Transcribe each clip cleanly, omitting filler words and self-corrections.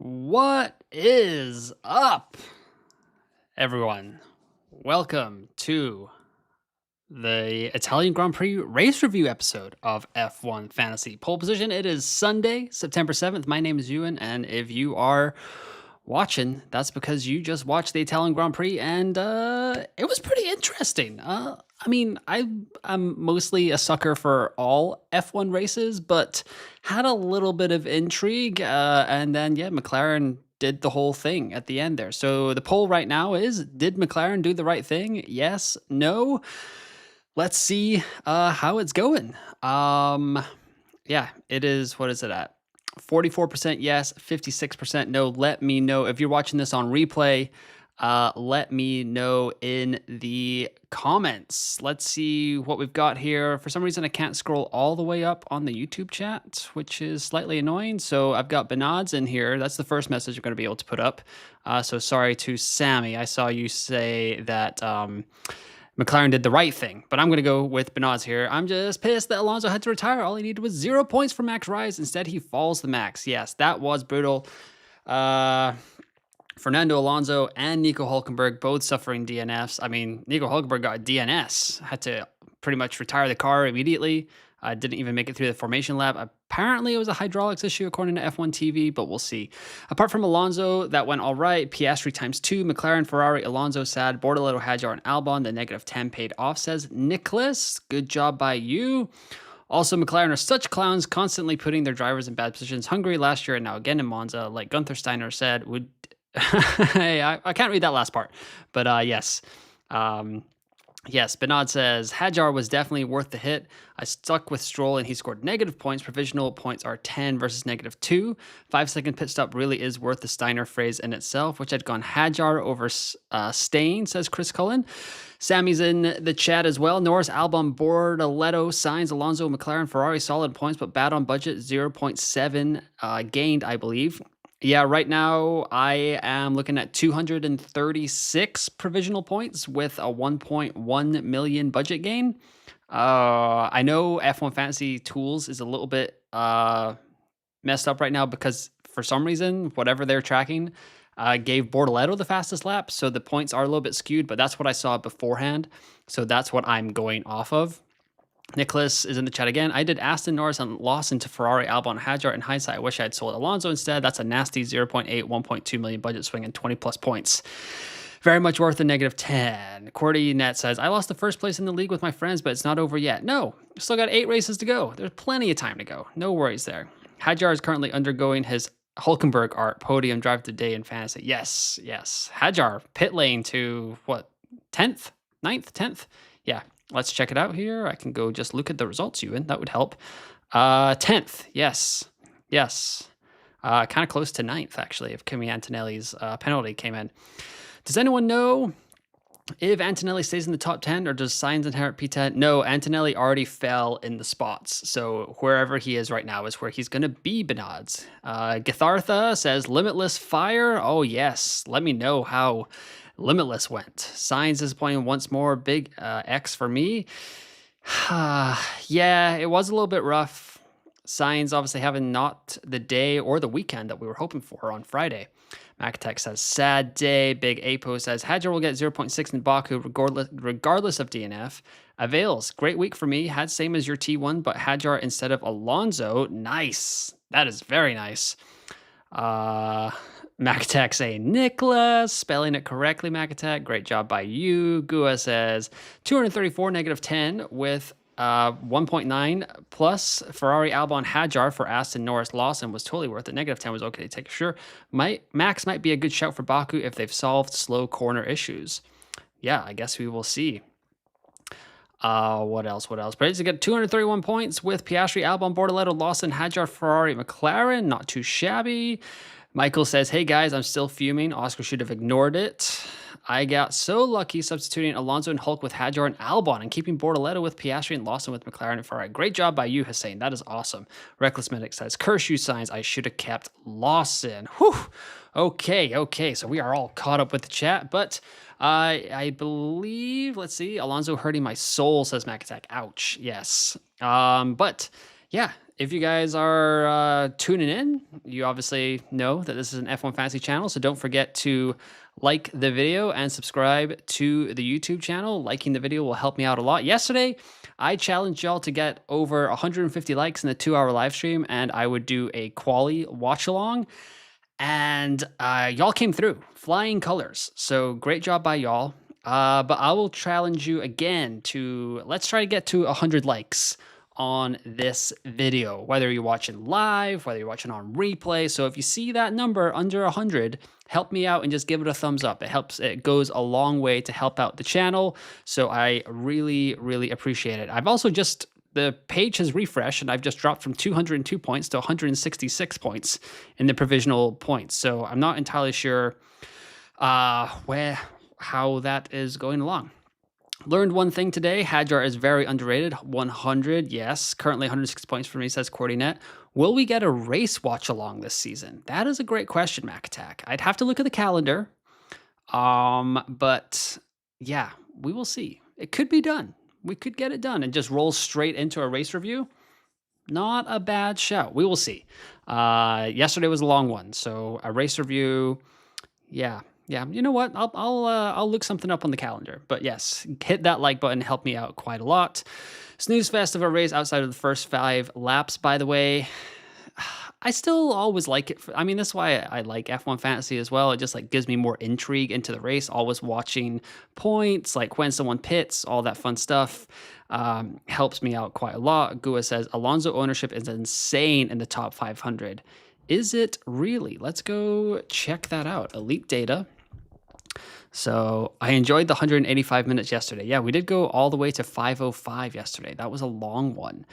What is up, everyone? Welcome to the Italian Grand Prix race review episode of F1 Fantasy Pole Position. It is Sunday, September 7th. My name is Ewan, and if you are watching, that's because you just watched the Italian Grand Prix, and it was pretty interesting. I'm mostly a sucker for all F1 races, but had a little bit of intrigue, and then McLaren did the whole thing at the end there. So the poll right now is: did McLaren do the right thing? Yes, no. Let's see how it's going. It is. What is it at? 44% yes, 56% no. Let me know if you're watching this on replay. Let me know in the comments. Let's see what we've got here. For some reason, I can't scroll all the way up on the YouTube chat, which is slightly annoying. So I've got Bernard's in here. That's the first message I'm going to be able to put up. So sorry to Sammy. I saw you say that McLaren did the right thing, but I'm going to go with Bernard's here. I'm just pissed that Alonso had to retire. All he needed was 0 points for Max Rise. Instead, he falls the Max. Yes, that was brutal. Fernando Alonso and Nico Hülkenberg both suffering DNFs. I mean, Nico Hülkenberg got a DNS, had to pretty much retire the car immediately. Didn't even make it through the formation lap. Apparently, it was a hydraulics issue according to F1 TV, but we'll see. Apart from Alonso, that went all right. Piastri ×2, McLaren, Ferrari, Alonso, sad. Bortoleto, Hadjar, and Albon. The -10 paid off, says Nicholas. Good job by you. Also, McLaren are such clowns, constantly putting their drivers in bad positions. Hungary last year and now again in Monza. Like Gunther Steiner said, would hey, I can't read that last part, but yes. Yes, Bernard says, Hadjar was definitely worth the hit. I stuck with Stroll and he scored negative points. Provisional points are 10 versus -2. 5-second pit stop really is worth the Steiner phrase in itself, which I'd gone Hadjar over Stain, says Chris Cullen. Sammy's in the chat as well. Norris, Albon, Bortoleto, Sainz, Alonso, McLaren, Ferrari, solid points, but bad on budget. 0.7 gained, I believe. Yeah, right now I am looking at 236 provisional points with a 1.1 million budget gain. I know F1 Fantasy Tools is a little bit messed up right now because for some reason, whatever they're tracking gave Bortoleto the fastest lap. So the points are a little bit skewed, but that's what I saw beforehand. So that's what I'm going off of. Nicholas is in the chat again. I did Aston, Norris, and Lawson to Ferrari, Albon, Hadjar. In hindsight, I wish I had sold Alonso instead. That's a nasty 0.8, 1.2 million budget swing and 20 plus points. Very much worth a -10. Cordy Net says, I lost the first place in the league with my friends, but it's not over yet. No, still got 8 races to go. There's plenty of time to go. No worries there. Hadjar is currently undergoing his Hulkenberg art podium drive of the day in fantasy. Yes. Hadjar, pit lane to what, 10th? 9th? 10th? Yeah. Let's check it out here. I can go just look at the results, Ewan. That would help. 10th. Yes. Kind of close to 9th, actually, if Kimi Antonelli's penalty came in. Does anyone know if Antonelli stays in the top 10 or does Sainz inherit P10? No, Antonelli already fell in the spots. So wherever he is right now is where he's going to be, Bernards. Githartha says, Limitless Fire. Oh, yes. Let me know how Limitless went. Sainz disappointing once more. Big X for me. Yeah, it was a little bit rough. Sainz obviously having not the day or the weekend that we were hoping for on Friday. Macatech says, sad day. Big Apo says, Hadjar will get 0.6 in Baku regardless of DNF. Avails, great week for me. Had same as your T1, but Hadjar instead of Alonso. Nice. That is very nice. Macatech saying Nicholas, spelling it correctly, Macatech. Great job by you. Gua says 234 -10 with 1.9 plus Ferrari, Albon, Hadjar for Aston, Norris, Lawson was totally worth it. -10 was okay to take, sure. Max might be a good shout for Baku if they've solved slow corner issues. Yeah, I guess we will see. What else? But to get 231 points with Piastri, Albon, Bortoleto, Lawson, Hadjar, Ferrari, McLaren. Not too shabby. Michael says, hey guys, I'm still fuming. Oscar should have ignored it. I got so lucky substituting Alonso and Hulk with Hadjar and Albon and keeping Bortoleto with Piastri and Lawson with McLaren and Ferrari. Great job by you, Hussein. That is awesome. Reckless Medic says, curse you, Sainz. I should have kept Lawson. Whew. Okay. So we are all caught up with the chat, but I believe, let's see, Alonso hurting my soul, says Mac Attack. Ouch. Yes. But Yeah, if you guys are tuning in, you obviously know that this is an F1 Fantasy channel, so don't forget to like the video and subscribe to the YouTube channel. Liking the video will help me out a lot. Yesterday, I challenged y'all to get over 150 likes in the 2-hour live stream, and I would do a quali watch along. And y'all came through, flying colors. So great job by y'all. But I will challenge you again to let's try to get to 100 likes on this video, whether you're watching live, whether you're watching on replay. So if you see that number under 100, help me out and just give it a thumbs up. It helps, it goes a long way to help out the channel. So I really, really appreciate it. I've also just the page has refreshed and I've just dropped from 202 points to 166 points in the provisional points. So I'm not entirely sure how that is going along. Learned one thing today. Hadjar is very underrated. 100, yes. Currently 106 points for me, says QWERTYNET. Will we get a race watch along this season? That is a great question, Mac Attack. I'd have to look at the calendar. But yeah, we will see. It could be done. We could get it done and just roll straight into a race review. Not a bad shout. We will see. Yesterday was a long one, so a race review, yeah. You know what? I'll look something up on the calendar. But yes, hit that like button, help me out quite a lot. Snooze fest of a race outside of the first 5 laps, by the way. I still always like it. I mean, that's why I like F1 Fantasy as well. It just like gives me more intrigue into the race. Always watching points, like when someone pits, all that fun stuff. Helps me out quite a lot. Gua says Alonso ownership is insane in the top 500. Is it really? Let's go check that out. Elite data. So I enjoyed the 185 minutes yesterday. Yeah, we did go all the way to 505 yesterday. That was a long one.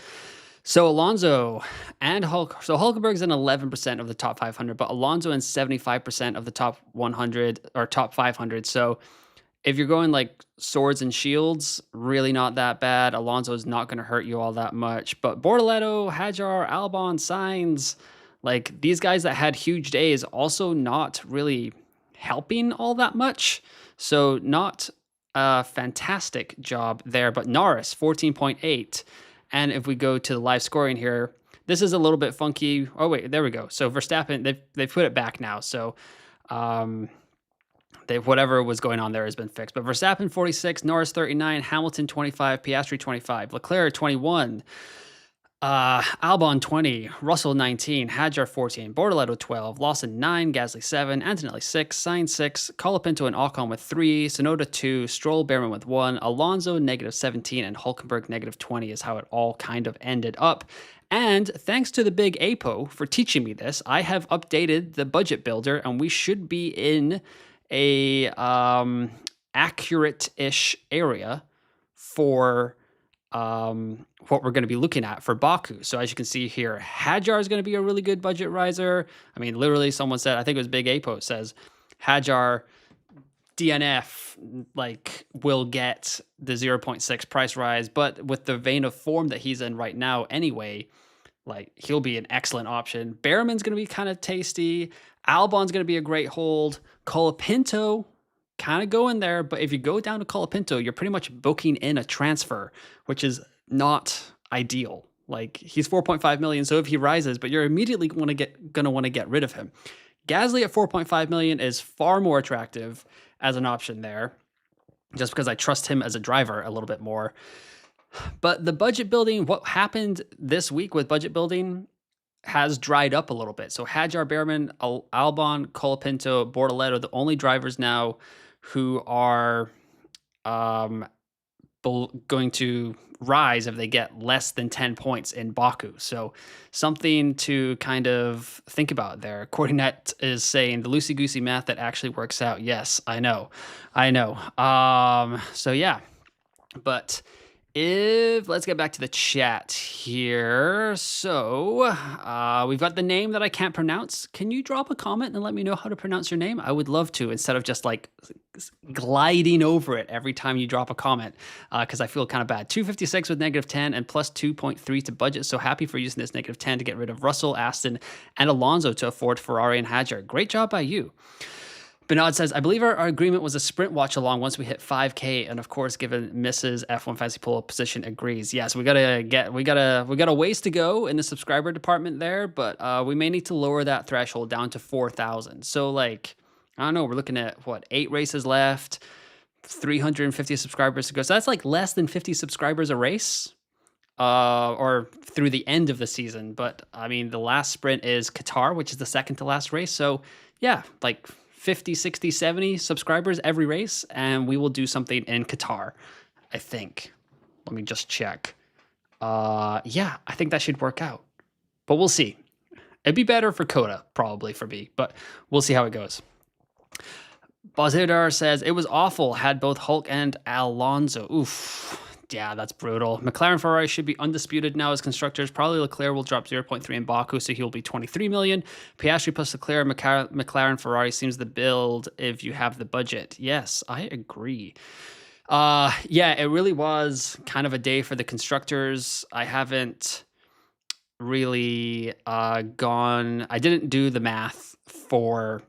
So Alonso and Hulkenberg's in 11% of the top 500, but Alonso in 75% of the top 100 or top 500. So if you're going like swords and shields, really not that bad. Alonso is not going to hurt you all that much. But Bortoleto, Hadjar, Albon, Sainz, like these guys that had huge days, also not really helping all that much. So not a fantastic job there. But Norris, 14.8. And if we go to the live scoring here, this is a little bit funky. Oh, wait, there we go. So Verstappen, they've put it back now. So whatever was going on there has been fixed. But Verstappen, 46, Norris, 39, Hamilton, 25, Piastri, 25, Leclerc, 21, Albon, 20, Russell, 19, Hadjar, 14, Bortoleto, 12, Lawson, 9, Gasly, 7, Antonelli, 6, Sainz, 6, Colapinto and Ocon with 3, Tsunoda, 2, Stroll, Behrman with 1, Alonso, negative 17, and Hulkenberg, negative 20 is how it all kind of ended up. And thanks to the big Apo for teaching me this, I have updated the budget builder, and we should be in a accurate-ish area for what we're going to be looking at for Baku. So as you can see here, Hadjar is going to be a really good budget riser. I mean, literally someone said, I think it was Big Apo says, Hadjar DNF like will get the 0.6 price rise, but with the vein of form that he's in right now anyway, like he'll be an excellent option. Behrman's going to be kind of tasty. Albon's going to be a great hold. Colapinto kind of go in there, but if you go down to Colapinto, you're pretty much booking in a transfer, which is not ideal. Like he's 4.5 million, so if he rises, but you're immediately going to want to get rid of him. Gasly at 4.5 million is far more attractive as an option there, just because I trust him as a driver a little bit more. But the budget building, what happened this week with budget building has dried up a little bit. So Hadjar, Behrman, Albon, Colapinto, Bortoleto, the only drivers now who are going to rise if they get less than 10 points in Baku. So something to kind of think about there. QWERTYNET is saying the loosey-goosey math that actually works out. Yes, I know. So yeah, but let's get back to the chat here. So we've got the name that I can't pronounce. Can you drop a comment and let me know how to pronounce your name? I would love to, instead of just like gliding over it every time you drop a comment, because I feel kind of bad. 256 with negative 10 and plus 2.3 to budget. So happy for using this negative 10 to get rid of Russell, Aston, and Alonso to afford Ferrari and Hadjar. Great job by you. Bernard says, I believe our agreement was a sprint watch along once we hit 5K, and of course, given Mrs. F1 Fantasy Pole position agrees. Yes, we got a ways to go in the subscriber department there, but we may need to lower that threshold down to 4,000. So like, I don't know, we're looking at what, 8 races left, 350 subscribers to go. So that's like less than 50 subscribers a race. Or through the end of the season. But I mean, the last sprint is Qatar, which is the second to last race. So yeah, like 50, 60, 70 subscribers every race. And we will do something in Qatar, I think. Let me just check. Yeah, I think that should work out. But we'll see. It'd be better for Coda, probably for me, but we'll see how it goes. Bazidar says, it was awful. Had both Hulk and Alonso. Oof. Yeah, that's brutal. McLaren Ferrari should be undisputed now as constructors. Probably Leclerc will drop 0.3 in Baku, so he'll be 23 million. Piastri plus Leclerc, McLaren Ferrari seems the build if you have the budget. Yes, I agree. Yeah, it really was kind of a day for the constructors. I haven't really I didn't do the math for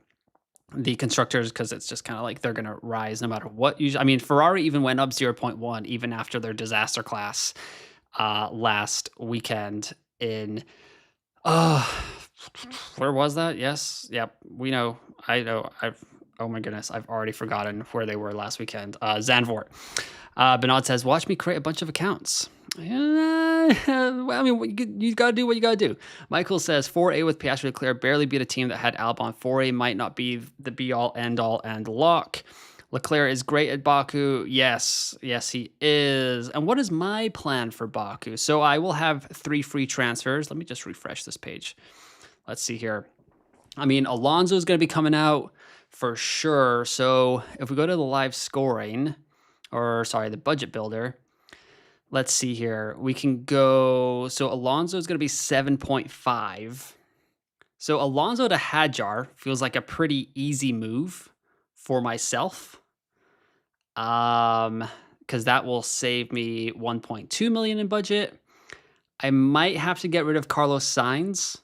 the constructors because it's just kind of like they're going to rise no matter what. Usually, I mean, Ferrari even went up 0.1 even after their disaster class last weekend in where was that? Yes. Yep. We know. I know. Oh my goodness, I've already forgotten where they were last weekend. Zandvoort. Bernard says, watch me create a bunch of accounts. Well, I mean, you got to do what you got to do. Michael says 4A with Piastri Leclerc barely beat a team that had Albon. 4A might not be the be-all, end-all, and lock. Leclerc is great at Baku. Yes, he is. And what is my plan for Baku? So I will have 3 free transfers. Let me just refresh this page. Let's see here. I mean, Alonso is going to be coming out for sure. So if we go to the live scoring, or sorry, the budget builder, let's see here. We can go, so Alonso is going to be 7.5. So Alonso to Hadjar feels like a pretty easy move for myself. Because that will save me 1.2 million in budget. I might have to get rid of Carlos Sainz.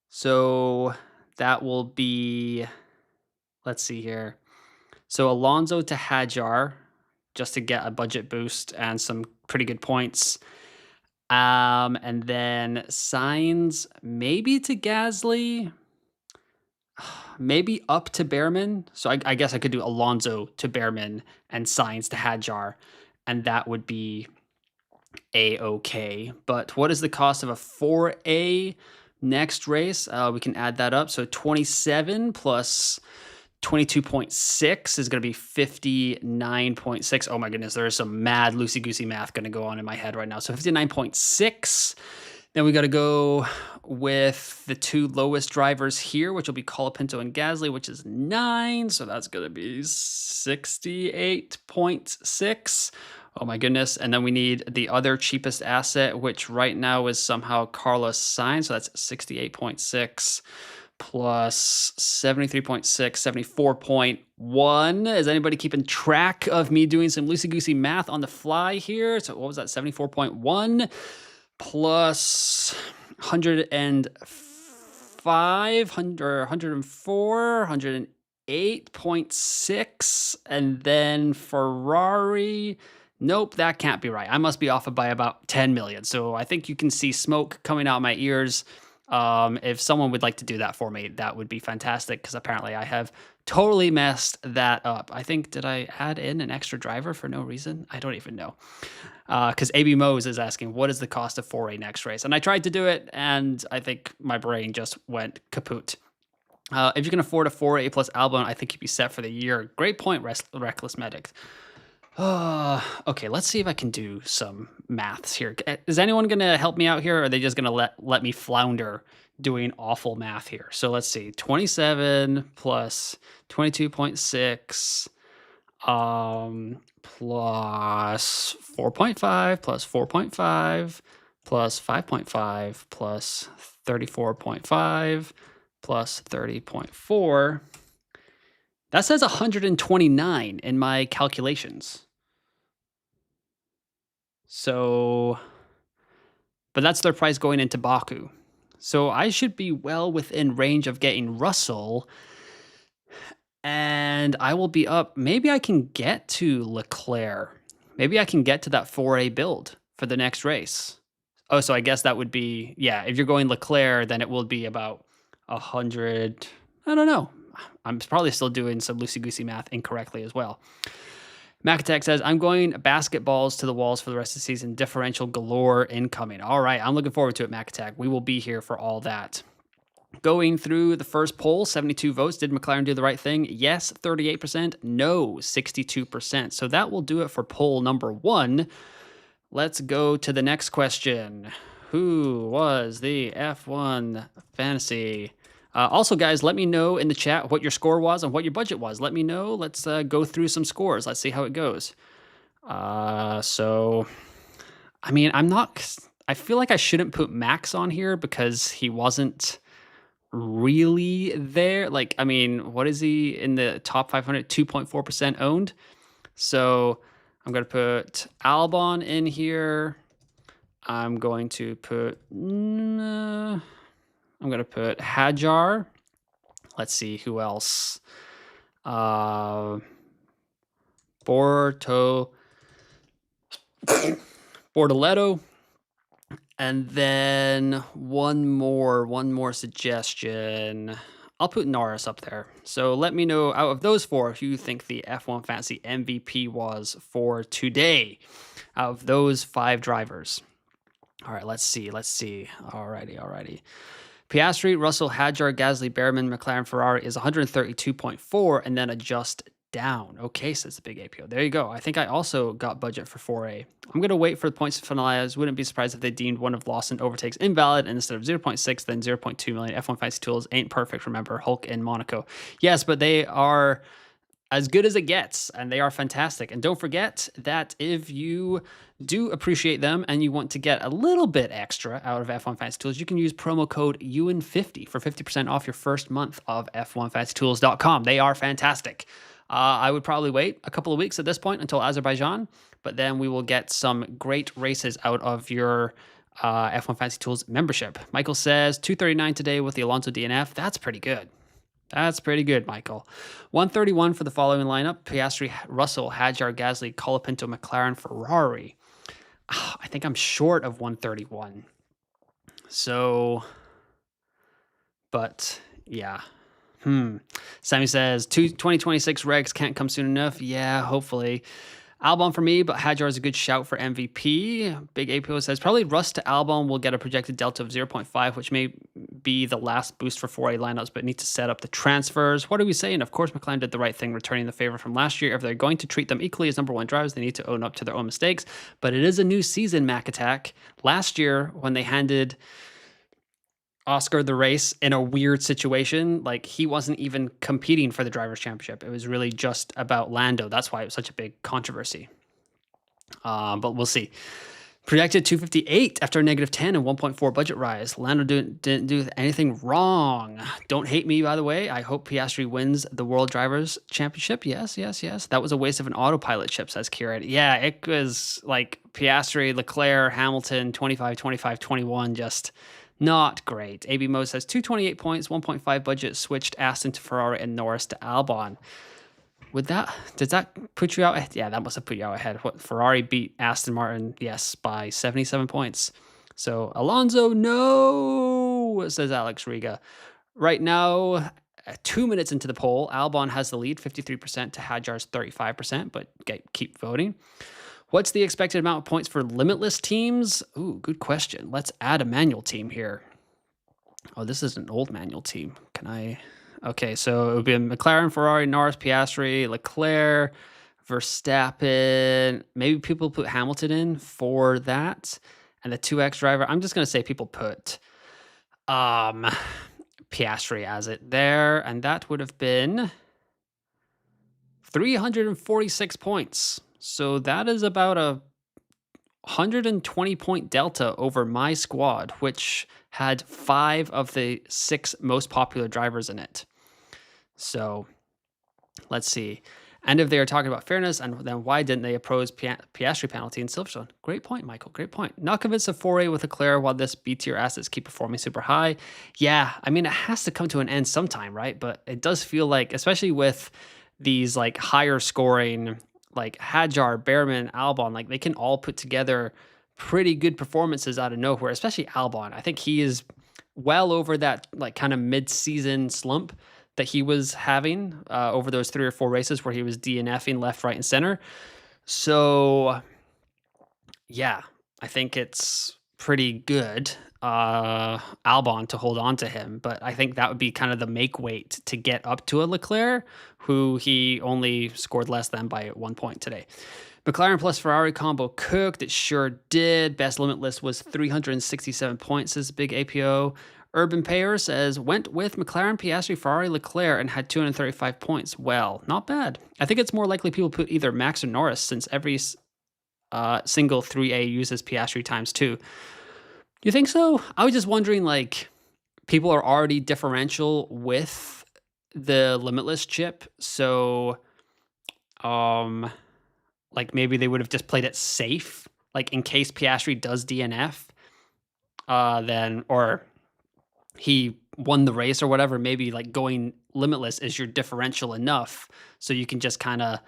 So that will be, let's see here. So Alonso to Hadjar, just to get a budget boost and some pretty good points. And then Sainz maybe to Gasly, maybe up to Behrman. So I guess I could do Alonso to Behrman and Sainz to Hadjar, and that would be A-okay. But what is the cost of a 4A next race? We can add that up. So 27 plus 22.6 is going to be 59.6. Oh my goodness, there is some mad loosey-goosey math going to go on in my head right now. So 59.6. Then we got to go with the 2 lowest drivers here, which will be Colapinto and Gasly, which is 9. So that's going to be 68.6. Oh my goodness. And then we need the other cheapest asset, which right now is somehow Carlos Sainz. So that's 68.6. plus 73.6, 74.1. Is anybody keeping track of me doing some loosey-goosey math on the fly here? So what was that? 74.1 plus 105, 104, 108.6. And then Ferrari. Nope, that can't be right. I must be off by about 10 million. So I think you can see smoke coming out my ears. If someone would like to do that for me, that would be fantastic, because apparently I have totally messed that up. I think, did I add in an extra driver for no reason? I don't even know. Because AB Mose is asking, what is the cost of 4A next race? And I tried to do it, and I think my brain just went kaput. If you can afford a 4A plus Albon, I think you'd be set for the year. Great point, Reckless Medic. Okay, let's see if I can do some maths here. Is anyone going to help me out here, or are they just going to let me flounder doing awful math here? So let's see. 27 plus 22.6 plus 4.5 plus 4.5 plus 5.5 plus 34.5 plus 30.4. That says 129 in my calculations. So, but that's their price going into Baku. So I should be well within range of getting Russell. And I will be up. Maybe I can get to Leclerc. Maybe I can get to that 4A build for the next race. Oh, so I guess that would be, yeah, if you're going Leclerc, then it will be about 100. I don't know. I'm probably still doing some loosey-goosey math incorrectly as well. Macatek says, I'm going basketballs to the walls for the rest of the season. Differential galore incoming. All right, I'm looking forward to it, Macatek. We will be here for all that. Going through the first poll, 72 votes. Did McLaren do the right thing? Yes, 38%. No, 62%. So that will do it for poll number 1. Let's go to the next question. Who was the F1 fantasy? Also, guys, let me know in the chat what your score was and what your budget was. Let me know. Let's go through some scores. Let's see how it goes. So, I mean, I feel like I shouldn't put Max on here because he wasn't really there. Like, I mean, what is he in the top 500? 2.4% owned. So I'm going to put Albon in here. I'm going to put Hadjar. Let's see who else. Bortoletto. And then one more suggestion. I'll put Norris up there. So let me know out of those 4 who you think the F1 Fantasy MVP was for today out of those 5 drivers. All right, let's see. Alrighty. Piastri, Russell, Hadjar, Gasly, Behrman, McLaren, Ferrari is 132.4 and then adjust down. Okay, says the big APO. There you go. I think I also got budget for 4A. I'm going to wait for the points to finalize. Wouldn't be surprised if they deemed one of Lawson overtakes invalid and instead of 0.6, then 0.2 million. F1 Fantasy Tools ain't perfect, remember. Hulk in Monaco. Yes, but they are as good as it gets, and they are fantastic. And don't forget that if you do appreciate them and you want to get a little bit extra out of F1 Fantasy Tools, you can use promo code EWIN50 for 50% off your first month of F1FantasyTools.com. They are fantastic. I would probably wait a couple of weeks at this point until Azerbaijan, but then we will get some great races out of your F1 Fantasy Tools membership. Michael says 239 today with the Alonso DNF. That's pretty good. That's pretty good, Michael. 131 for the following lineup: Piastri, Russell, Hadjar, Gasly, Colapinto, McLaren, Ferrari. I think I'm short of 131. So, but yeah. Sammy says 2026 regs can't come soon enough. Yeah, hopefully. Albon for me, but Hadjar is a good shout for MVP. Big APO says probably Russ to Albon will get a projected delta of 0.5, which may be the last boost for 4A lineups, but need to set up the transfers. What are we saying? Of course, McLaren did the right thing, returning the favor from last year. If they're going to treat them equally as number 1 drivers, they need to own up to their own mistakes. But it is a new season, Mac Attack. Last year, when they handed Oscar the race in a weird situation, like he wasn't even competing for the drivers' championship. It was really just about Lando. That's why it was such a big controversy. But we'll see. Projected 258 after a negative 10 and 1.4 budget rise. Lando didn't do anything wrong. Don't hate me, by the way. I hope Piastri wins the World Drivers' Championship. Yes. That was a waste of an autopilot chip, says Kieran. Yeah, it was like Piastri, Leclerc, Hamilton, 25, 25, 21, just not great. AB Mo says 228 points, 1.5 budget, switched Aston to Ferrari and Norris to Albon. Does that put you out? Yeah, that must have put you out ahead. What, Ferrari beat Aston Martin, yes, by 77 points. So Alonso, no, says Alex Riga. Right now, 2 minutes into the poll, Albon has the lead, 53% to Hadjar's 35%, but keep voting. What's the expected amount of points for limitless teams? Ooh, good question. Let's add a manual team here. Oh, this is an old manual team. Can I? Okay, so it would be McLaren, Ferrari, Norris, Piastri, Leclerc, Verstappen. Maybe people put Hamilton in for that. And the 2X driver, I'm just going to say people put Piastri as it there. And that would have been 346 points. So that is about a 120 point delta over my squad, which had 5 of the 6 most popular drivers in it. So let's see. And if they are talking about fairness, and then why didn't they oppose Piastri penalty in Silverstone? Great point, Michael. Great point. Not convinced of foray with Leclerc while this B tier assets keep performing super high. Yeah, I mean, it has to come to an end sometime, right? But it does feel like, especially with these like higher scoring, like Hadjar, Behrman, Albon, like they can all put together pretty good performances out of nowhere, especially Albon. I think he is well over that like kind of mid-season slump that he was having over those 3 or 4 races where he was DNFing left, right, and center. So, yeah, I think it's pretty good, Albon to hold on to him, but I think that would be kind of the make weight to get up to a Leclerc, who he only scored less than by 1 point today. McLaren plus Ferrari combo cooked. It sure did. Best limitless was 367 points. This is big APO. Urban Payer says, went with McLaren, Piastri, Ferrari, Leclerc, and had 235 points. Well, not bad. I think it's more likely people put either Max or Norris, since every single 3A uses Piastri times 2. You think so? I was just wondering, like, people are already differential with the limitless chip, so, like, maybe they would have just played it safe, like, in case Piastri does DNF, then, or he won the race or whatever, maybe like going limitless is your differential enough so you can just kind of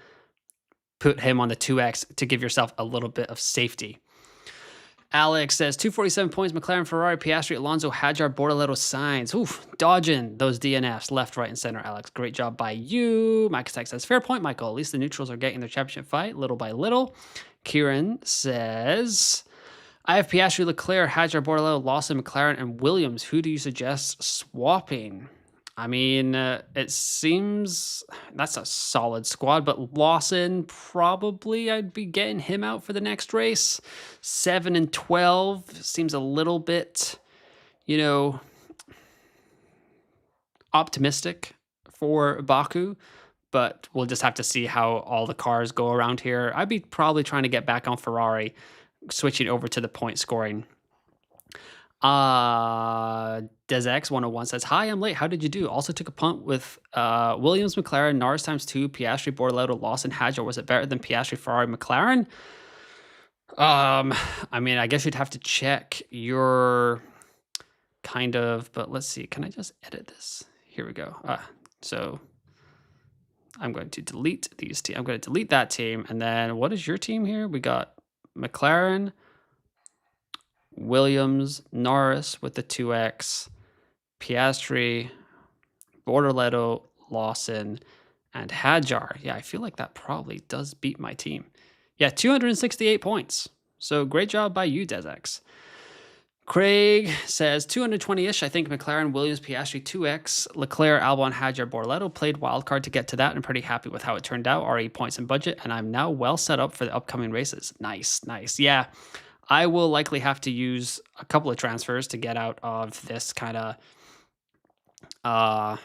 put him on the 2x to give yourself a little bit of safety. Alex says 247 points, McLaren, Ferrari, Piastri, Alonso, Hadjar, Bortoleto, Sainz. Oof, dodging those DNFs left, right, and center, Alex. Great job by you. Mike Tech says, fair point, Michael. At least the neutrals are getting their championship fight little by little. Kieran says, I have Piastri, Leclerc, Hadjar, Bortoleto, Lawson, McLaren, and Williams. Who do you suggest swapping? I mean, it seems that's a solid squad, but Lawson, probably I'd be getting him out for the next race. 7 and 12 seems a little bit, optimistic for Baku, but we'll just have to see how all the cars go around here. I'd be probably trying to get back on Ferrari, switching over to the point scoring. DesX101 says, hi, I'm late. How did you do? Also took a punt with Williams, McLaren, Norris times 2, Piastri, Bortoleto, Lawson, Hadjar. Was it better than Piastri, Ferrari, McLaren? I mean, I guess you'd have to check your kind of, but let's see. Can I just edit this? Here we go. So I'm going to delete these teams. I'm going to delete that team. And then what is your team here? We got McLaren, Williams, Norris with the 2x, Piastri, Bortoleto, Lawson, and Hadjar. Yeah, I feel like that probably does beat my team. Yeah, 268 points. So great job by you, DesX. Craig says 220-ish. I think McLaren, Williams, Piastri, 2x, Leclerc, Albon, Hadjar, Bortoleto. Played wildcard to get to that, and I'm pretty happy with how it turned out. RE points and budget, and I'm now well set up for the upcoming races. Nice, nice. Yeah, I will likely have to use a couple of transfers to get out of this kind of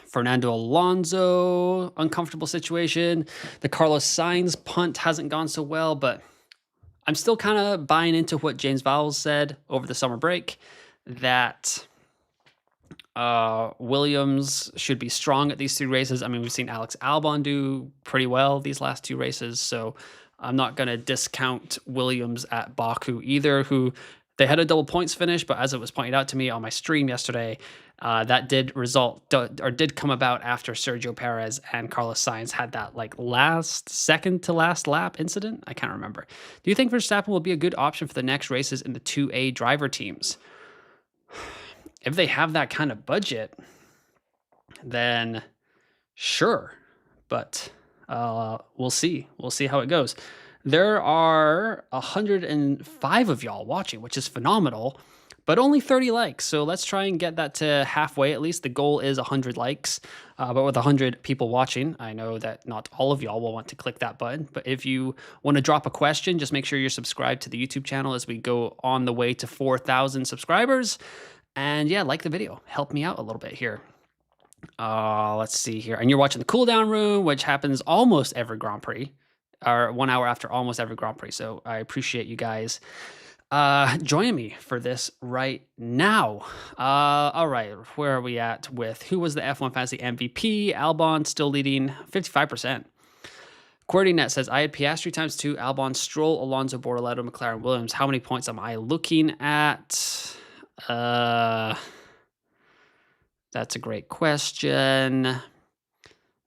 Fernando Alonso uncomfortable situation. The Carlos Sainz punt hasn't gone so well, but I'm still kind of buying into what James Vowles said over the summer break, that Williams should be strong at these 3 races. I mean, we've seen Alex Albon do pretty well these last 2 races, so I'm not going to discount Williams at Baku either, who they had a double points finish, but as it was pointed out to me on my stream yesterday, that did come about after Sergio Perez and Carlos Sainz had that like second to last lap incident. I can't remember. Do you think Verstappen will be a good option for the next races in the 2A driver teams? If they have that kind of budget, then sure, but we'll see. We'll see how it goes. There are 105 of y'all watching, which is phenomenal, but only 30 likes. So let's try and get that to halfway at least. The goal is 100 likes, but with 100 people watching, I know that not all of y'all will want to click that button. But if you want to drop a question, just make sure you're subscribed to the YouTube channel as we go on the way to 4,000 subscribers. And yeah, like the video. Help me out a little bit here. Let's see here. And you're watching the cooldown room, which happens almost every Grand Prix, or 1 hour after almost every Grand Prix. So I appreciate you guys joining me for this right now. All right, where are we at with who was the F1 Fantasy MVP? Albon still leading 55%. QWERTYNet says, I had Piastri times 2, Albon, Stroll, Alonso, Bortoleto, McLaren, Williams. How many points am I looking at? That's a great question.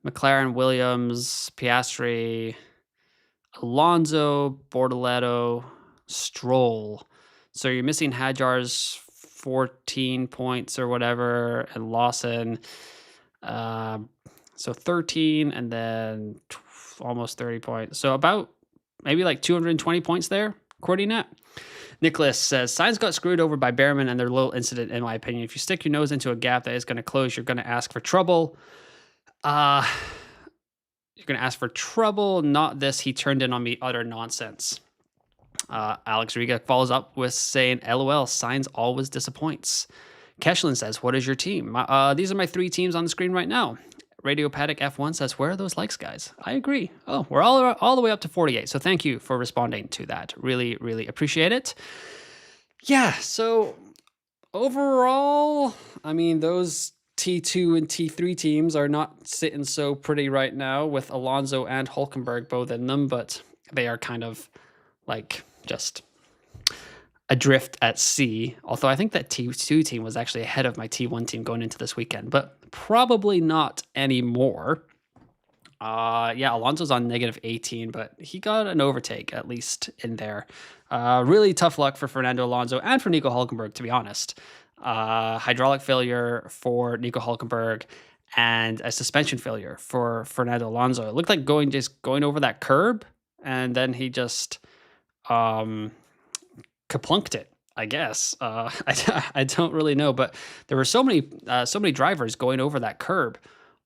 McLaren, Williams, Piastri, Alonso, Bortoleto, Stroll. So you're missing Hadjar's 14 points or whatever, and Lawson. So 13 and then almost 30 points. So about maybe like 220 points there, QWERTYNet. Nicholas says, Sainz got screwed over by Behrman and their little incident, in my opinion. If you stick your nose into a gap that is going to close, you're going to ask for trouble. You're going to ask for trouble, not this. He turned in on me, utter nonsense. Alex Riga follows up with saying, LOL, Sainz always disappoints. Keshlin says, what is your team? These are my 3 teams on the screen right now. Radio Paddock F1 says, where are those likes, guys? I agree. Oh, we're all the way up to 48. So thank you for responding to that. Really, really appreciate it. Yeah, so overall, I mean, those T2 and T3 teams are not sitting so pretty right now with Alonso and Hulkenberg both in them, but they are kind of like just adrift at sea. Although I think that T2 team was actually ahead of my T1 team going into this weekend, but probably not anymore. Yeah, Alonso's on negative 18, but he got an overtake at least in there. Really tough luck for Fernando Alonso and for Nico Hulkenberg, to be honest. Hydraulic failure for Nico Hulkenberg and a suspension failure for Fernando Alonso. It looked like going over that curb, and then he just kaplunked it, I guess. I don't really know, but there were so many drivers going over that curb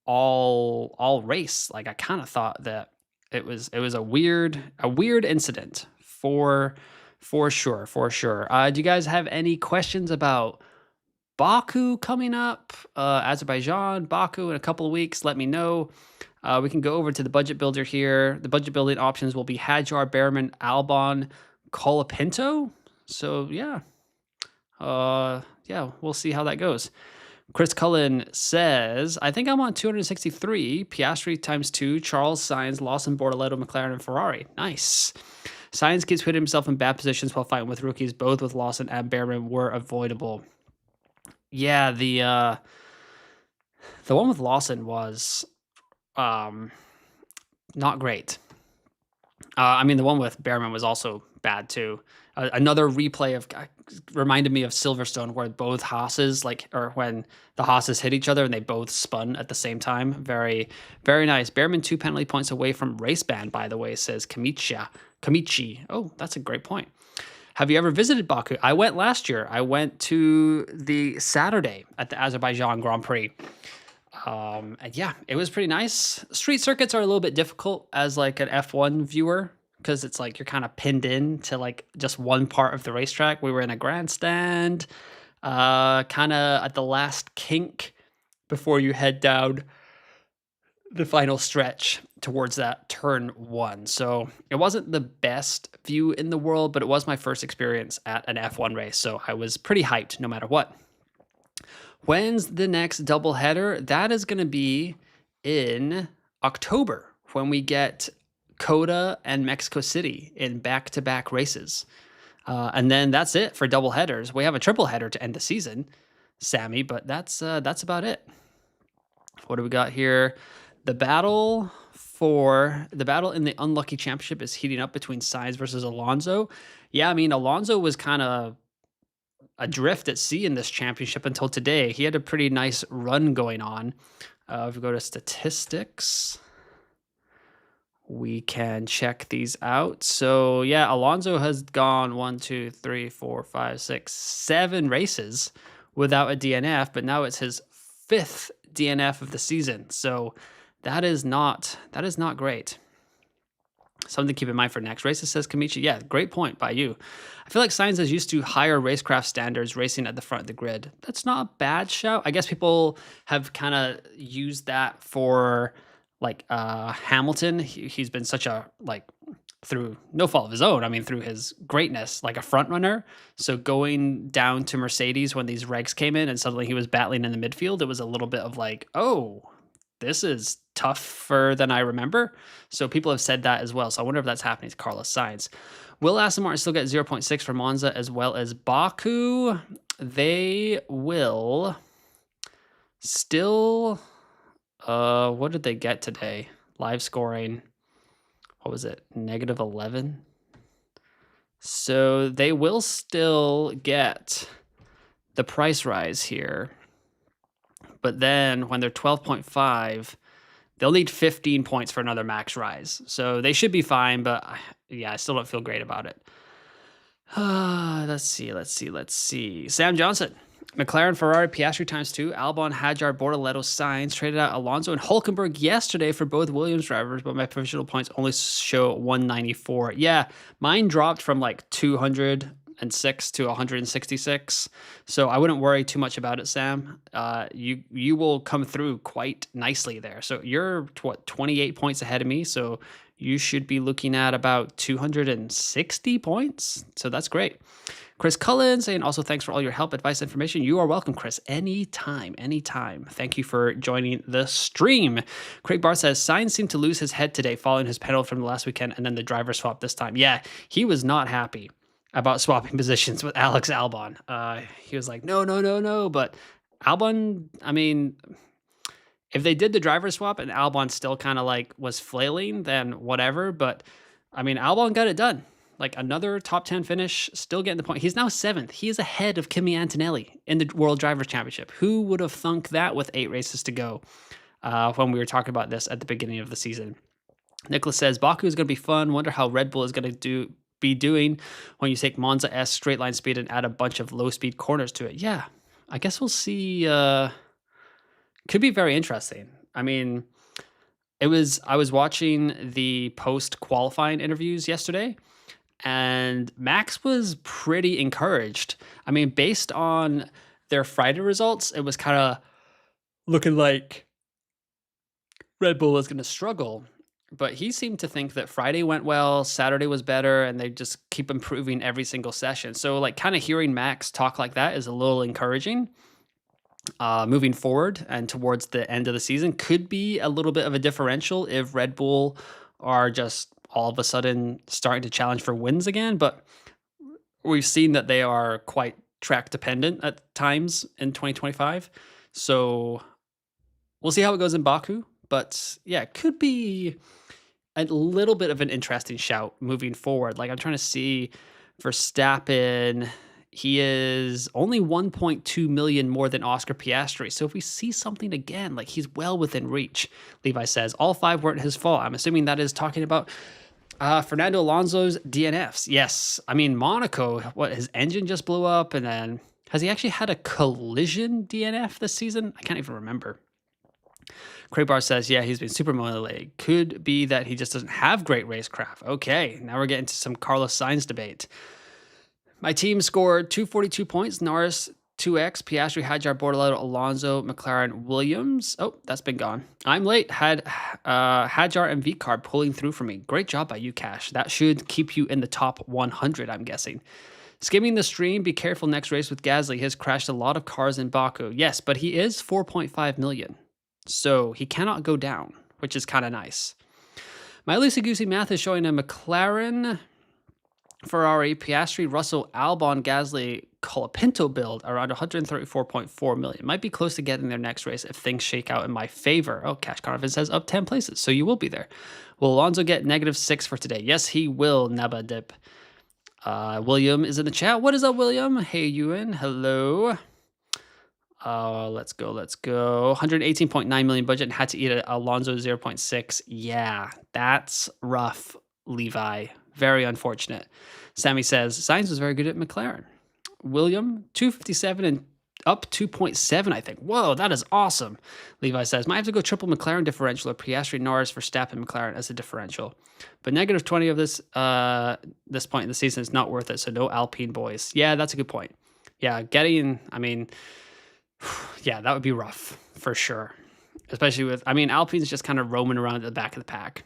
all race. Like, I kind of thought that it was a weird incident for sure. Do you guys have any questions about Baku coming up? Azerbaijan, Baku in a couple of weeks. Let me know. We can go over to the budget builder here. The budget building options will be Hadjar, Behrman, Albon, Colapinto. So yeah, we'll see how that goes. Chris Cullen says, I think I'm on 263, Piastri times 2, Charles, Sainz, Lawson, Bortoleto, McLaren, and Ferrari. Nice. Sainz keeps putting himself in bad positions while fighting with rookies. Both with Lawson and Behrman were avoidable. Yeah, the one with Lawson was not great. I mean, the one with Behrman was also bad too. Another replay reminded me of Silverstone, where both Haas's, when the Haas's hit each other and they both spun at the same time. Very, very nice. Behrman 2 penalty points away from race ban, by the way, says Kamichi. Oh, that's a great point. Have you ever visited Baku? I went last year. I went to the Saturday at the Azerbaijan Grand Prix. And yeah, it was pretty nice. Street circuits are a little bit difficult as like an F1 viewer, because it's like you're kind of pinned in to like just one part of the racetrack. We were in a grandstand, kind of at the last kink before you head down the final stretch towards that turn 1. So it wasn't the best view in the world, but it was my first experience at an F1 race. So I was pretty hyped no matter what. When's the next doubleheader? That is going to be in October, when we get COTA and Mexico City in back-to-back races. And then that's it for double headers. We have a triple header to end the season, Sammy, but that's about it. What do we got here? The battle in the unlucky championship is heating up between Sainz versus Alonso. Yeah, I mean, Alonso was kind of adrift at sea in this championship until today. He had a pretty nice run going on. If we go to statistics, we can check these out. So yeah, Alonso has gone 1, 2, 3, 4, 5, 6, 7 races without a DNF, but now it's his 5th DNF of the season. So that is not great. Something to keep in mind for next races, says Kamichi. Yeah, great point by you. I feel like Sainz is used to higher racecraft standards racing at the front of the grid. That's not a bad shout. I guess people have kind of used that for like Hamilton. He's been such a, like, through no fault of his own, I mean, through his greatness, like a front runner. So going down to Mercedes when these regs came in and suddenly he was battling in the midfield, it was a little bit of like, oh, this is tougher than I remember. So people have said that as well. So I wonder if that's happening to Carlos Sainz. Will Aston Martin still get 0.6 for Monza as well as Baku? They will still, what did they get today? Live scoring, what was it? -11. So they will still get the price rise here. But then when they're 12.5, they'll need 15 points for another max rise. So they should be fine, but yeah, I still don't feel great about it. Let's see. Sam Johnson. McLaren, Ferrari, Piastri ×2, Albon, Hadjar, Bortoleto, Sainz, traded out Alonso and Hulkenberg yesterday for both Williams drivers, but my provisional points only show 194. Yeah, mine dropped from like 206 to 166, so I wouldn't worry too much about it, Sam. You will come through quite nicely there. So you're 28 points ahead of me, so you should be looking at about 260 points. So that's great. Chris Cullen saying also thanks for all your help, advice, information. You are welcome, Chris. Anytime. Thank you for joining the stream. Craig Barr says Sainz seemed to lose his head today following his penalty from the last weekend and then the driver swap this time. Yeah, he was not happy about swapping positions with Alex Albon. He was like, no. But Albon, I mean, if they did the driver swap and Albon still kind of like was flailing, then whatever. But I mean, Albon got it done. Like another top 10 finish, still getting the point. He's now 7th. He is ahead of Kimi Antonelli in the World Drivers' Championship. Who would have thunk that with 8 races to go when we were talking about this at the beginning of the season? Nicholas says, Baku is going to be fun. Wonder how Red Bull is going to be doing when you take Monza S straight line speed and add a bunch of low speed corners to it. Yeah, I guess we'll see. Could be very interesting. I mean, I was watching the post qualifying interviews yesterday, and Max was pretty encouraged. I mean, based on their Friday results, it was kind of looking like Red Bull was going to struggle. But he seemed to think that Friday went well, Saturday was better, and they just keep improving every single session. So, like, kind of hearing Max talk like that is a little encouraging. Moving forward and towards the end of the season could be a little bit of a differential if Red Bull are just all of a sudden starting to challenge for wins again. But we've seen that they are quite track dependent at times in 2025. So we'll see how it goes in Baku. But yeah, it could be a little bit of an interesting shout moving forward. Like, I'm trying to see Verstappen. He is only 1.2 million more than Oscar Piastri. So if we see something again, like, he's well within reach. Levi says all 5 weren't his fault. I'm assuming that is talking about Fernando Alonso's DNFs. Yes. I mean, Monaco, his engine just blew up. And then has he actually had a collision DNF this season? I can't even remember. Craig Barr says, yeah, he's been super motivated. Could be that he just doesn't have great racecraft. Okay, now we're getting to some Carlos Sainz debate. My team scored 242 points. Norris, 2x, Piastri, Hadjar, Bortoleto, Alonso, McLaren, Williams. Oh, that's been gone. I'm late. Had Hadjar and V-Carb pulling through for me. Great job by you, Cash. That should keep you in the top 100, I'm guessing. Skimming the stream, be careful next race with Gasly. He has crashed a lot of cars in Baku. Yes, but he is 4.5 million. So he cannot go down, which is kind of nice. My loosey-goosey math is showing a McLaren, Ferrari, Piastri, Russell, Albon, Gasly, Colapinto build around 134.4 million. Might be close to getting there next race if things shake out in my favor. Oh, Cash Carnivan says up 10 places, so you will be there. Will Alonso get -6 for today? Yes, he will, Naba Dip. William is in the chat. What is up, William? Hey, Ewan. Hello. Let's go. 118.9 million budget and had to eat at Alonso 0.6. Yeah, that's rough, Levi. Very unfortunate. Sammy says, Sainz was very good at McLaren. William, 257 and up 2.7, I think. Whoa, that is awesome. Levi says, might have to go triple McLaren differential or Piastri, Norris, Verstappen, McLaren as a differential. But -20 of this point in the season is not worth it, so no Alpine boys. Yeah, that's a good point. Yeah, yeah, that would be rough for sure. Especially with, Alpine's just kind of roaming around at the back of the pack.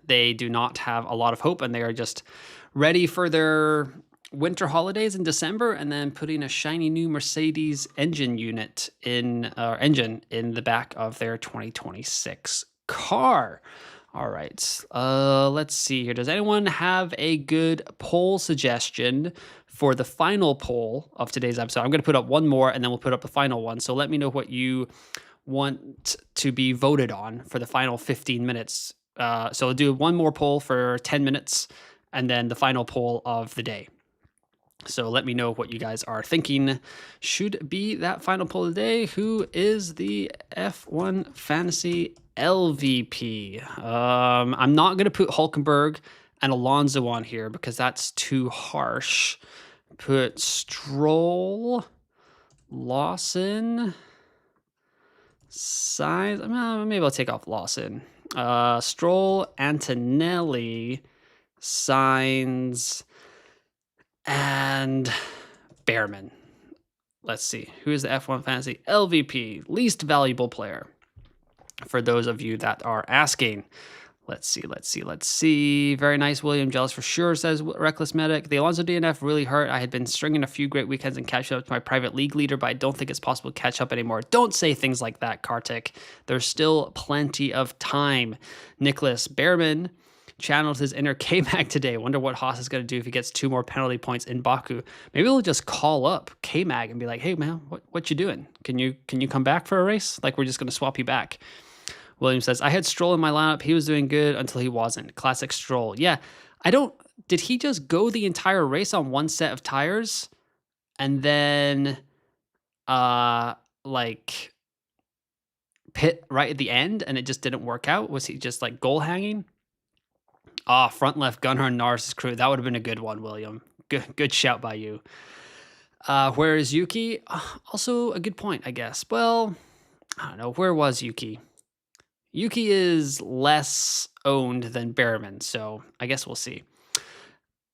They do not have a lot of hope, and they are just ready for their winter holidays in December and then putting a shiny new Mercedes engine in the back of their 2026 car. All right. Let's see here. Does anyone have a good poll suggestion for the final poll of today's episode? I'm going to put up one more and then we'll put up the final one. So let me know what you want to be voted on for the final 15 minutes. So I'll do one more poll for 10 minutes and then the final poll of the day. So let me know what you guys are thinking should be that final poll of the day. Who is the F1 Fantasy LVP? I'm not going to put Hulkenberg and Alonso on here because that's too harsh. Put Stroll, Lawson, Sainz. Maybe I'll take off Lawson. Stroll, Antonelli, Sainz, and Behrman. Let's see. Who is the F1 Fantasy LVP? Least valuable player. For those of you that are asking. Let's see. Very nice, William. Jealous for sure, says Reckless Medic. The Alonso DNF really hurt. I had been stringing a few great weekends and catching up to my private league leader, but I don't think it's possible to catch up anymore. Don't say things like that, Kartik. There's still plenty of time. Nicholas Behrman channeled his inner K-Mag today. Wonder what Haas is going to do if he gets 2 more penalty points in Baku. Maybe we'll just call up K-Mag and be like, hey, man, what you doing? Can you come back for a race? Like, we're just going to swap you back. William says, I had Stroll in my lineup. He was doing good until he wasn't. Classic Stroll. Yeah, did he just go the entire race on one set of tires and then, pit right at the end and it just didn't work out? Was he just like goal hanging? Front left Gunnar and Norris's crew. That would have been a good one, William. Good shout by you. Where is Yuki? Also a good point, I guess. Well, I don't know. Where was Yuki? Yuki is less owned than Behrman, so I guess we'll see.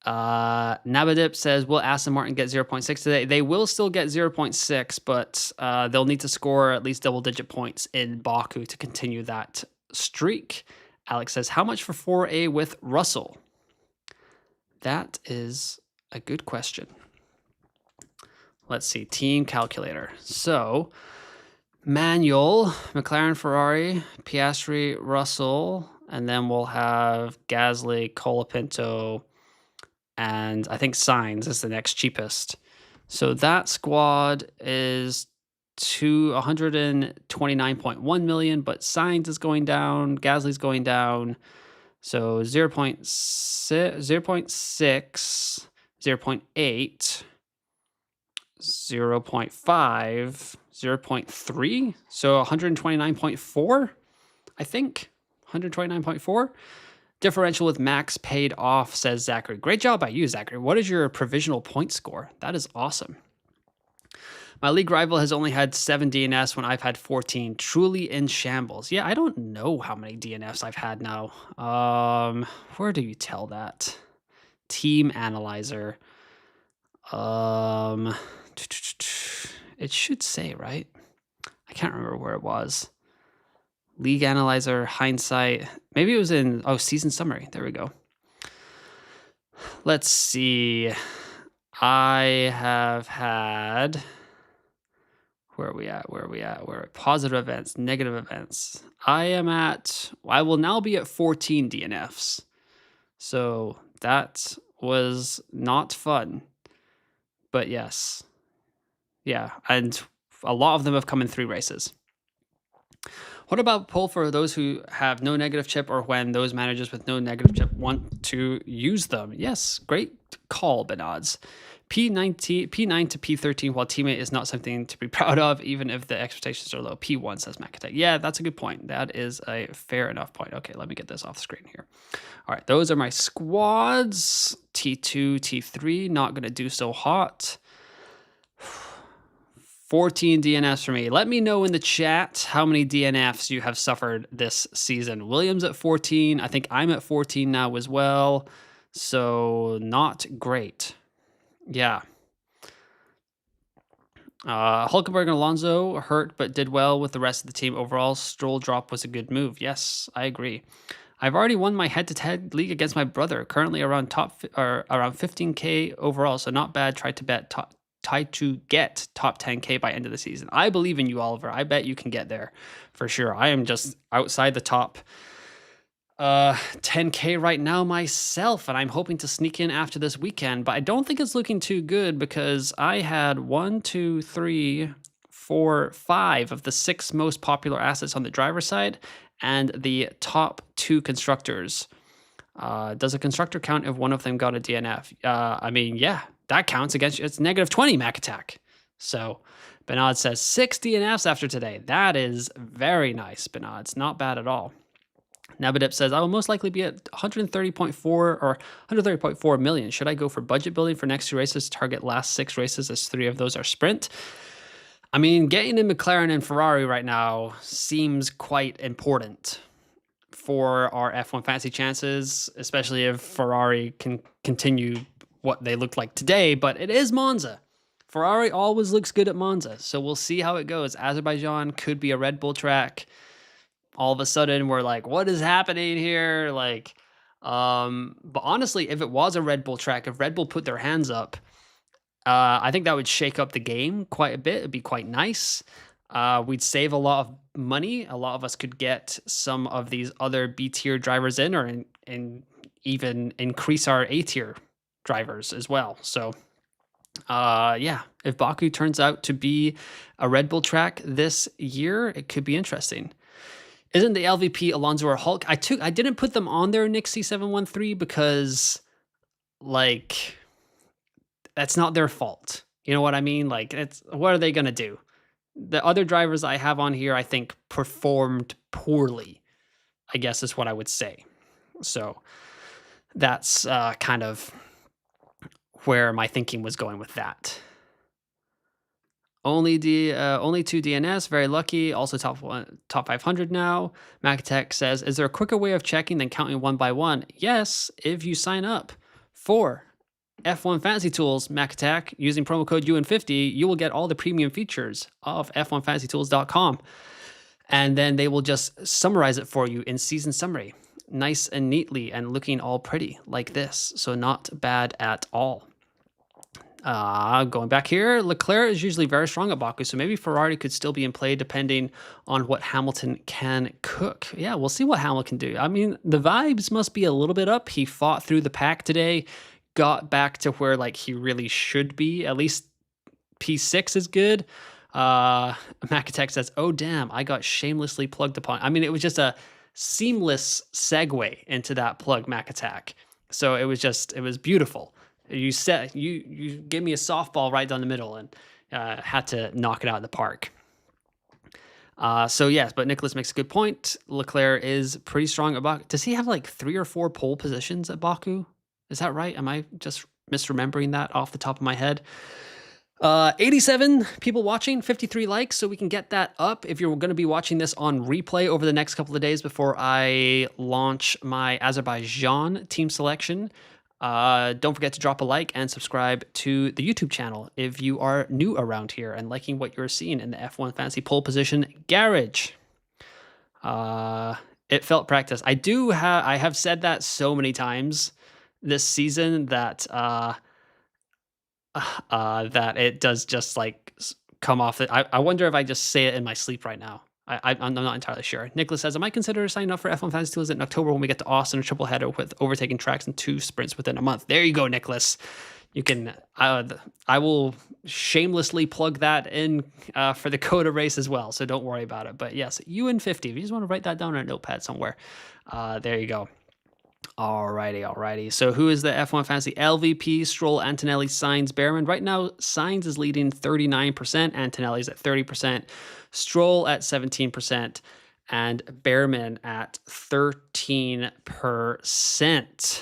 Nabadip says, will Aston Martin get 0.6 today? They will still get 0.6, but they'll need to score at least double-digit points in Baku to continue that streak. Alex says, how much for 4A with Russell? That is a good question. Let's see. Team calculator. So, Manuel, McLaren, Ferrari, Piastri, Russell, and then we'll have Gasly, Colapinto, and I think Sainz is the next cheapest. So that squad is to 129.1 million, but Sainz is going down, Gasly's going down. So 0.6, 0.6, 0.8, 0.5, 0.3. So 129.4, I think. 129.4. Differential with Max paid off, says Zachary. Great job by you, Zachary. What is your provisional point score? That is awesome. My league rival has only had 7 DNFs when I've had 14. Truly in shambles. Yeah, I don't know how many DNFs I've had now. Where do you tell that? Team Analyzer. It should say, right? I can't remember where it was. League Analyzer, Hindsight. Maybe it was in, Season Summary. There we go. Let's see. I have had... Where are we at? We're at positive events, negative events. I will now be at 14 DNFs. So that was not fun. But yes. Yeah, and a lot of them have come in 3 races. What about poll for those who have no negative chip or when those managers with no negative chip want to use them? Yes, great call, Benods. P9 to P13 while teammate is not something to be proud of, even if the expectations are low. P1 says Macatech. Yeah, that's a good point. That is a fair enough point. Okay, let me get this off the screen here. All right, those are my squads. T2, T3, not going to do so hot. 14 DNFs for me. Let me know in the chat how many DNFs you have suffered this season. Williams at 14. I think I'm at 14 now as well. So not great. Yeah. Hulkenberg and Alonso hurt but did well with the rest of the team. Overall, Stroll drop was a good move. Yes, I agree. I've already won my head-to-head league against my brother, currently around or around 15K overall, so not bad. Try to get top 10K by end of the season. I believe in you, Oliver. I bet you can get there for sure. I am just outside the top 10K right now myself, and I'm hoping to sneak in after this weekend, but I don't think it's looking too good because I had 1, 2, 3, 4, 5 of the 6 most popular assets on the driver's side and the top 2 constructors. Does a constructor count if one of them got a DNF? I mean, yeah, that counts against you. It's -20 Mac Attack. So Bernard says 6 DNFs after today. That is very nice, Bernard. It's not bad at all. Nabadip says, I will most likely be at 130.4 or 130.4 million. Should I go for budget building for next 2 races, target last 6 races as 3 of those are sprint? I mean, getting in McLaren and Ferrari right now seems quite important for our F1 fantasy chances, especially if Ferrari can continue what they look like today, but it is Monza. Ferrari always looks good at Monza, so we'll see how it goes. Azerbaijan could be a Red Bull track. All of a sudden we're like, what is happening here? Like, but honestly, if it was a Red Bull track, if Red Bull put their hands up, I think that would shake up the game quite a bit. It'd be quite nice. We'd save a lot of money. A lot of us could get some of these other B tier drivers in, or even increase our A tier drivers as well. So, yeah, if Baku turns out to be a Red Bull track this year, it could be interesting. Isn't the LVP Alonso or Hulk? I didn't put them on there, Nick C713, because like that's not their fault. You know what I mean? Like, what are they gonna do? The other drivers I have on here, I think, performed poorly, I guess is what I would say. So that's kind of where my thinking was going with that. Only 2 DNS, very lucky. Also top 500 now. MacTech says, is there a quicker way of checking than counting one by one? Yes, if you sign up for F1 Fantasy Tools, MacAttack, using promo code UN50, you will get all the premium features of F1FantasyTools.com. And then they will just summarize it for you in season summary. Nice and neatly and looking all pretty like this. So not bad at all. Going back here, Leclerc is usually very strong at Baku, so maybe Ferrari could still be in play depending on what Hamilton can cook. Yeah, we'll see what Hamilton can do. I mean, the vibes must be a little bit up. He fought through the pack today, got back to where like he really should be. At least P6 is good. Macatech says, oh damn, I got shamelessly plugged upon. I mean, it was just a seamless segue into that plug, Macatack. So it was beautiful. You gave me a softball right down the middle and had to knock it out of the park. So yes, but Nicholas makes a good point. Leclerc is pretty strong at Baku. Does he have like 3 or 4 pole positions at Baku? Is that right? Am I just misremembering that off the top of my head? 87 people watching, 53 likes, so we can get that up. If you're going to be watching this on replay over the next couple of days before I launch my Azerbaijan team selection, don't forget to drop a like and subscribe to the YouTube channel if you are new around here and liking what you're seeing in the F1 Fantasy Pole Position Garage. It felt practice. I have said that so many times this season that that it does just like come off. I wonder if I just say it in my sleep right now. I'm not entirely sure. Nicholas says, I might consider signing up for F1 Fantasy Tools in October when we get to Austin, a triple header with overtaking tracks and 2 sprints within a month. There you go, Nicholas. You can, I will shamelessly plug that in for the Coda race as well, so don't worry about it. But yes, UN50, if you just want to write that down on a notepad somewhere, there you go. Alrighty. So who is the F1 Fantasy LVP? Stroll, Antonelli, Sainz, Behrman. Right now, Sainz is leading 39%. Antonelli's at 30%. Stroll at 17%. And Behrman at 13%.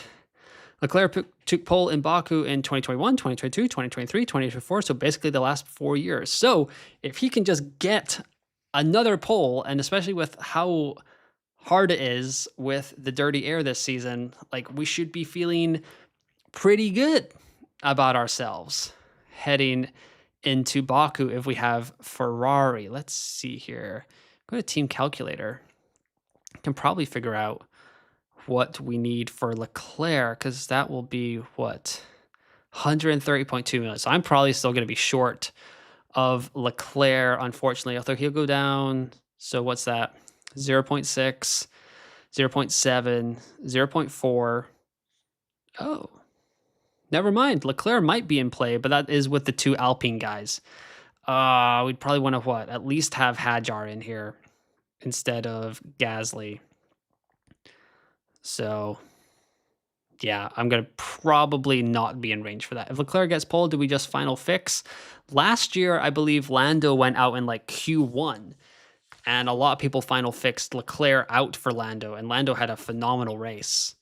Leclerc took pole in Baku in 2021, 2022, 2023, 2024. So basically the last 4 years. So if he can just get another pole, and especially with how hard it is with the dirty air this season, like we should be feeling pretty good about ourselves heading into Baku if we have Ferrari. Let's see here. Go to Team Calculator. I can probably figure out what we need for Leclerc, because that will be what? 130.2 million. So I'm probably still going to be short of Leclerc, unfortunately, although he'll go down. So what's that? 0 0.6, 0 0.7, 0 0.4. Oh, never mind. Leclerc might be in play, but that is with the two Alpine guys. We'd probably want to what? At least have Hadjar in here instead of Gasly. So yeah, I'm going to probably not be in range for that. If Leclerc gets pole, do we just final fix? Last year, I believe Lando went out in like Q1, and a lot of people final fixed Leclerc out for Lando, and Lando had a phenomenal race.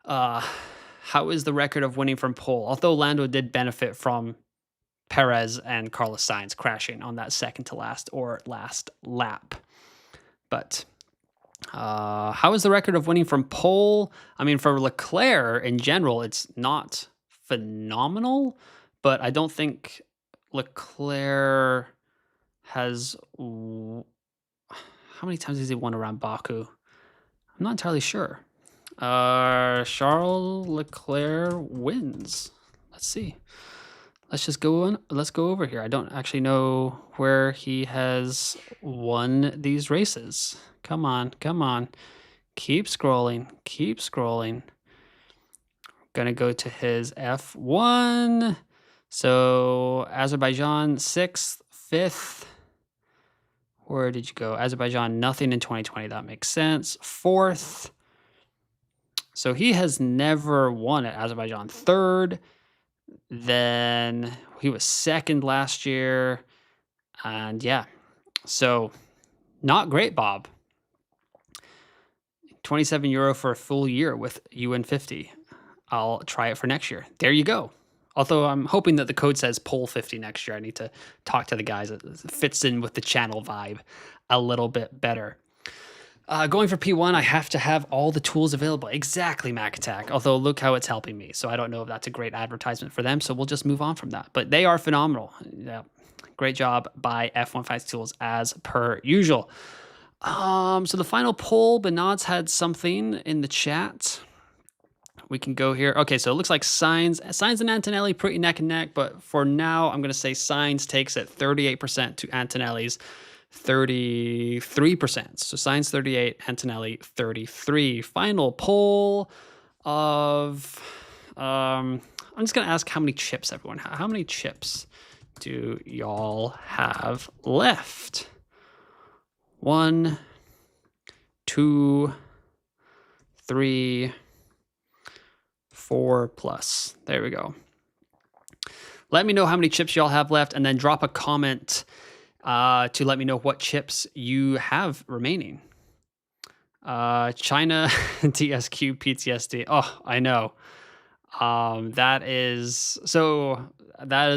How is the record of winning from pole? Although Lando did benefit from Perez and Carlos Sainz crashing on that second to last or last lap. But how is the record of winning from pole? I mean, for Leclerc in general, it's not phenomenal, but I don't think Leclerc has... How many times has he won around Baku? I'm not entirely sure. Charles Leclerc wins. Let's see. Let's just go on. Let's go over here. I don't actually know where he has won these races. Come on, come on. Keep scrolling. Keep scrolling. Gonna go to his F1. So Azerbaijan 6th, 5th. Where did you go? Azerbaijan, nothing in 2020. That makes sense. 4th. So he has never won at Azerbaijan. 3rd. Then he was 2nd last year. And yeah, so not great, Bob. €27 for a full year with UN50. I'll try it for next year. There you go. Although I'm hoping that the code says pole 50 next year. I need to talk to the guys. It fits in with the channel vibe a little bit better. Going for P1, I have to have all the tools available. Exactly, Mac Attack. Although look how it's helping me. So I don't know if that's a great advertisement for them. So we'll just move on from that. But they are phenomenal. Yeah, great job by F1 Fights Tools as per usual. So the final poll, Bernard's had something in the chat. We can go here. Okay, so it looks like Sainz and Antonelli pretty neck and neck, but for now, I'm going to say Sainz takes it 38% to Antonelli's 33%. So Sainz 38, Antonelli 33. Final poll of, I'm just going to ask how many chips everyone has. How many chips do y'all have left? 1, 2, 3, 4 plus. There we go. Let me know how many chips y'all have left, and then drop a comment to let me know what chips you have remaining. China, TSQ, PTSD. Oh, I know. That is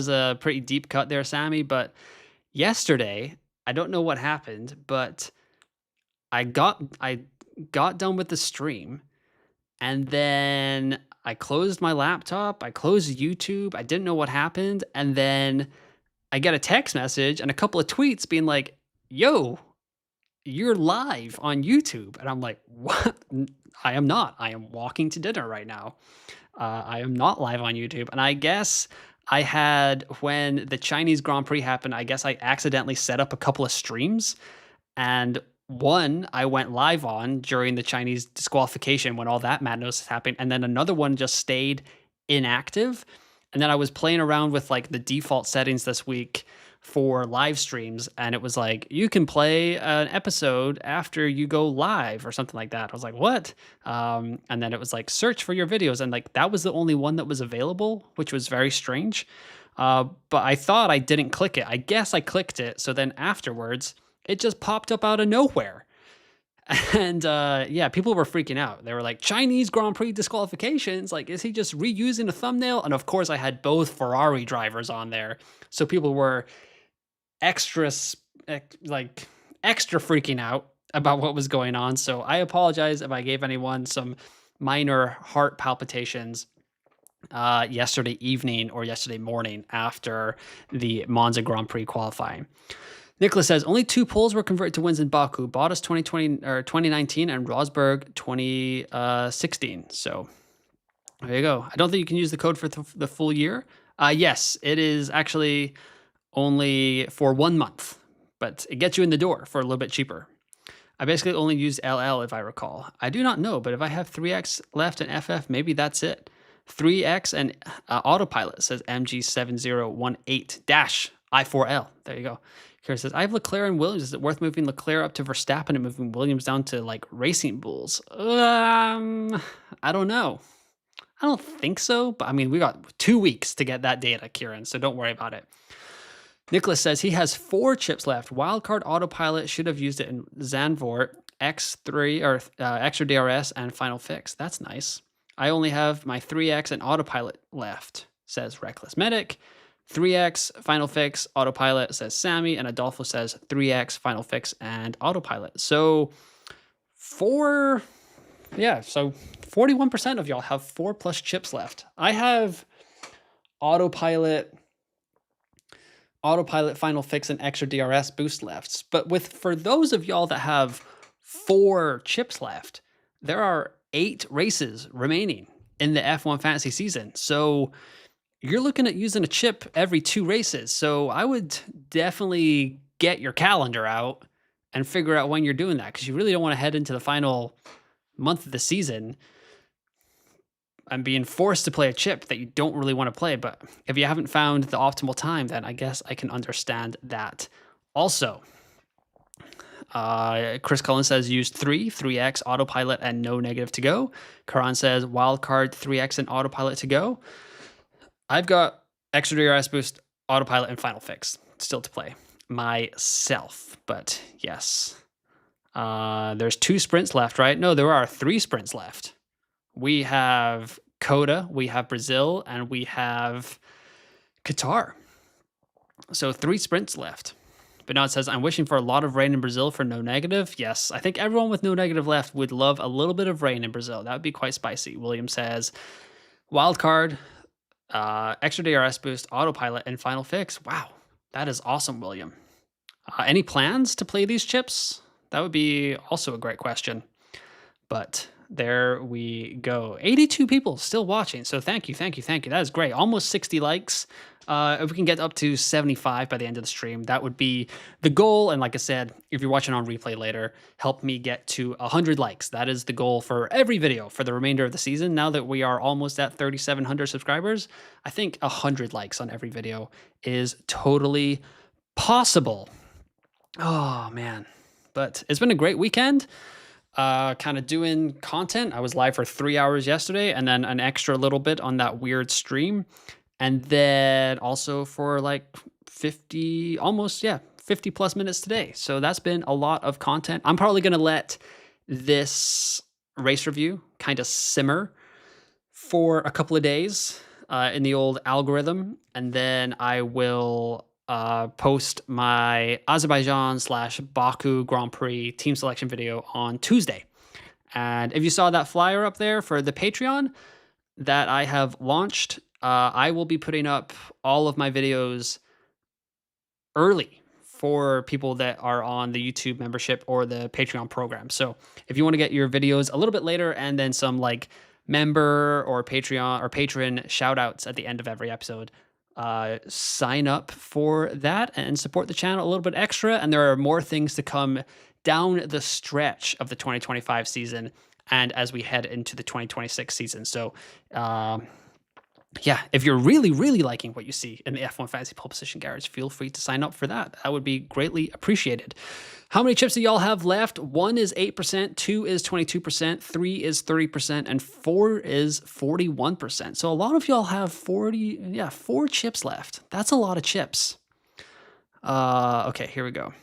a pretty deep cut there, Sammy. But yesterday, I don't know what happened, but I got done with the stream, and then I closed my laptop, I closed YouTube, I didn't know what happened, and then I get a text message and a couple of tweets being like, yo, you're live on YouTube. And I'm like, what? I am not. I am walking to dinner right now. I am not live on YouTube. And I guess I had, when the Chinese Grand Prix happened, I guess I accidentally set up a couple of streams, and one I went live on during the Chinese disqualification when all that madness happened, and then another one just stayed inactive. And then I was playing around with like the default settings this week for live streams, and it was like, you can play an episode after you go live or something like that. I was like, what? And then it was like, search for your videos, and like that was the only one that was available, which was very strange. But I thought I didn't click it. I guess I clicked it. So then afterwards, it just popped up out of nowhere. And yeah, people were freaking out. They were like, Chinese Grand Prix disqualifications. Like, is he just reusing a thumbnail? And of course, I had both Ferrari drivers on there. So people were extra freaking out about what was going on. So I apologize if I gave anyone some minor heart palpitations yesterday evening or yesterday morning after the Monza Grand Prix qualifying. Nicholas says only 2 poles were converted to wins in Baku: Bottas 2020 or 2019 and Rosberg 2016. So there you go. I don't think you can use the code for the full year. Yes, it is actually only for 1 month, but it gets you in the door for a little bit cheaper. I basically only used LL if I recall. I do not know, but if I have 3X left in FF, maybe that's it. 3X and autopilot, says MG7018-I4L. There you go. Here says, I have Leclerc and Williams. Is it worth moving Leclerc up to Verstappen and moving Williams down to like Racing Bulls? I don't know. I don't think so, but I mean, we got 2 weeks to get that data, Kieran, so don't worry about it. Nicholas says he has 4 chips left. Wildcard autopilot, should have used it in Zandvoort, X3 or extra DRS and Final Fix. That's nice. I only have my 3X and autopilot left, says Reckless Medic. 3X, Final Fix, autopilot, says Sammy, and Adolfo says 3X, Final Fix, and autopilot. So so 41% of y'all have 4+ chips left. I have autopilot, Final Fix, and extra DRS boost left. But for those of y'all that have 4 chips left, there are 8 races remaining in the F1 fantasy season. So you're looking at using a chip every 2 races. So I would definitely get your calendar out and figure out when you're doing that, because you really don't want to head into the final month of the season and being forced to play a chip that you don't really want to play. But if you haven't found the optimal time, then I guess I can understand that. Also, Chris Cullen says use 3X autopilot and no negative to go. Karan says wildcard 3X and autopilot to go. I've got extra DRS boost, autopilot, and Final Fix still to play myself. But yes, there's 2 sprints left, right? No, there are 3 sprints left. We have Coda, we have Brazil, and we have Qatar. So 3 sprints left. But now it says, I'm wishing for a lot of rain in Brazil for no negative. Yes, I think everyone with no negative left would love a little bit of rain in Brazil. That would be quite spicy. William says, wildcard, extra DRS boost, autopilot, and Final Fix. Wow, that is awesome, William. Any plans to play these chips? That would be also a great question. But there we go. 82 people still watching. So thank you. That is great. Almost 60 likes. If we can get up to 75 by the end of the stream, that would be the goal. And like I said, if you're watching on replay later, help me get to 100 likes. That is the goal for every video for the remainder of the season. Now that we are almost at 3,700 subscribers, I think 100 likes on every video is totally possible. Oh, man. But it's been a great weekend. Kind of doing content. I was live for 3 hours yesterday and then an extra little bit on that weird stream. And then also for like 50 plus minutes today. So that's been a lot of content. I'm probably going to let this race review kind of simmer for a couple of days in the old algorithm. And then I will post my Azerbaijan/Baku Grand Prix team selection video on Tuesday. And if you saw that flyer up there for the Patreon that I have launched, I will be putting up all of my videos early for people that are on the YouTube membership or the Patreon program. So if you want to get your videos a little bit later and then some like member or Patreon or patron shout outs at the end of every episode, sign up for that and support the channel a little bit extra. And there are more things to come down the stretch of the 2025 season and as we head into the 2026 season. So, yeah, if you're really, really liking what you see in the F1 Fantasy Pole Position Garage, feel free to sign up for that. That would be greatly appreciated. How many chips do y'all have left? 1 is 8%, 2 is 22%, 3 is 30%, and 4 is 41%. So a lot of y'all have 4 chips left. That's a lot of chips. Okay, here we go.